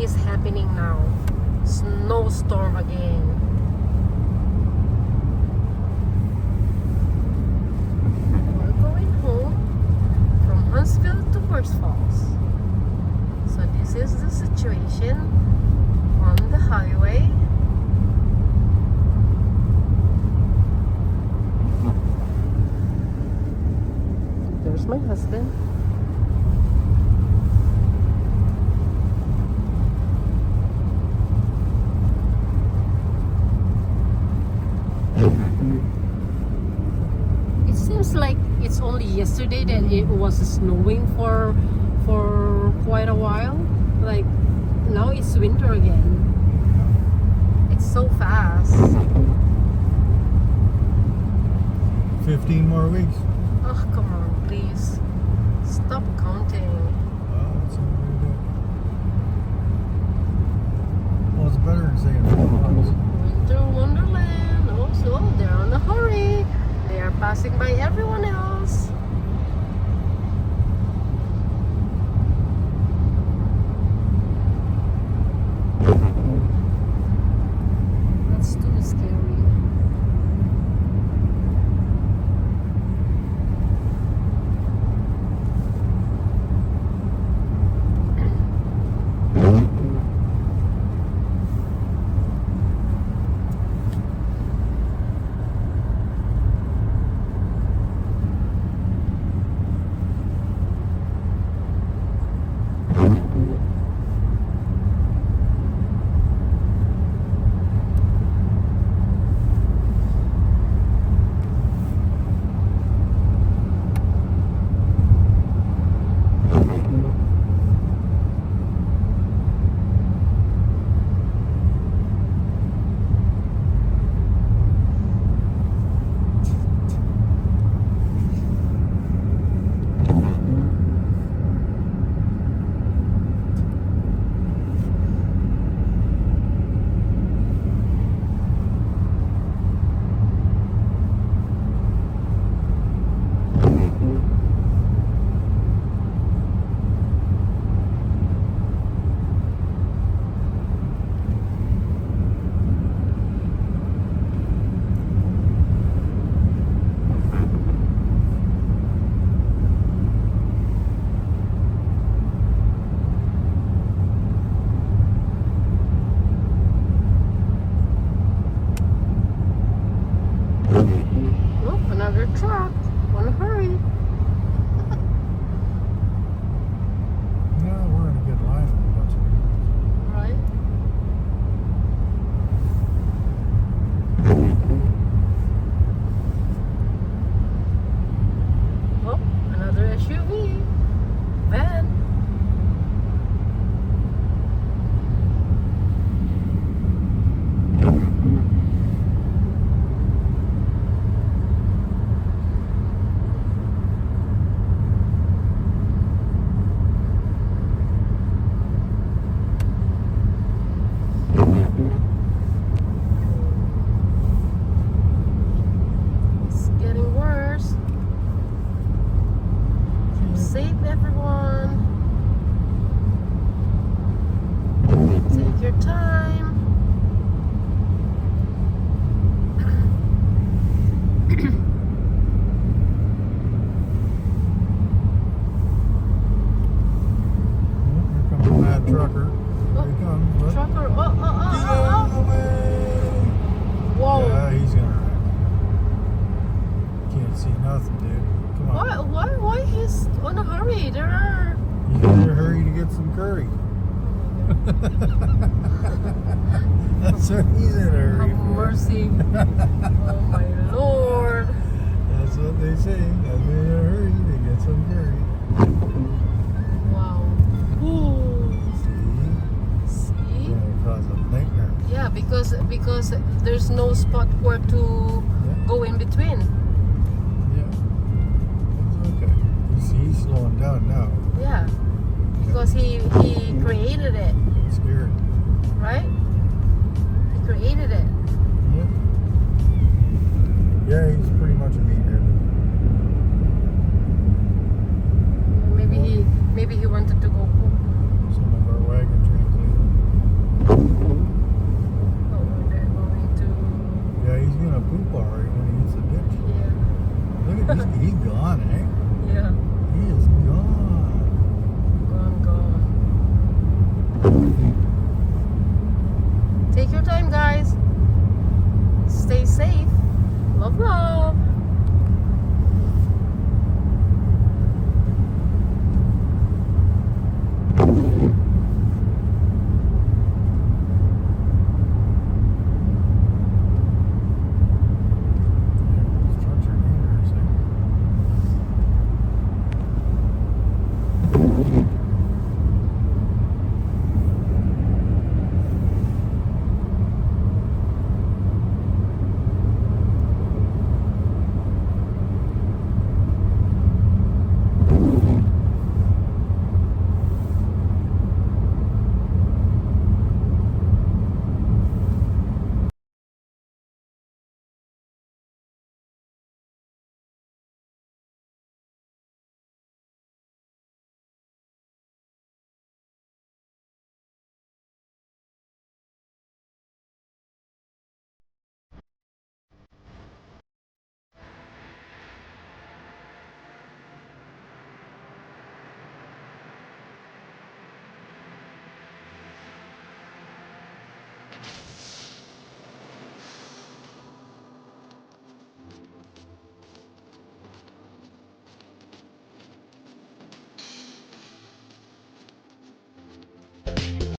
is happening now. Snowstorm again. We're going home from Huntsville to Horse Falls. So this is the situation on the highway. There's my husband. It seems like it's only yesterday that it was snowing for quite a while. Like now it's winter again. It's so fast. 15 more weeks. Oh, come on, please. Stop counting. That's what we're doing. Well, it's better than saying 4 months. Winter Wonderland. Oh, so they're in a hurry. They are passing by everyone else. That's too scary. Oh, another truck. Wanna hurry? No, we're in a good line with a bunch of people. Right? Oh, another SUV. Van. It's getting worse. Keep safe, everyone. Take your time. Here comes a mad trucker. Here he comes. Look. Trucker. Get out of the way! Whoa. Yeah, he's gonna wreck. Can't see nothing, dude. Come on. Why he's on a hurry? There are. He's in a hurry to get some curry. That's what he's in a hurry Have for. mercy. Oh my Lord. That's what they say. I'm in a hurry to get some curry. Wow. Ooh. See? See? Gonna cause a nightmare. Yeah, because there's no spot where to Yeah. go in between. Yeah. It's okay. You see, he's slowing down now. Yeah. Because he created it, I'm scared. right? He created it. Yeah. Yeah, he's pretty much a meathead. Maybe he wanted to go poop. Some of our wagon trains. gone, eh? Yeah. He is gone. Gone.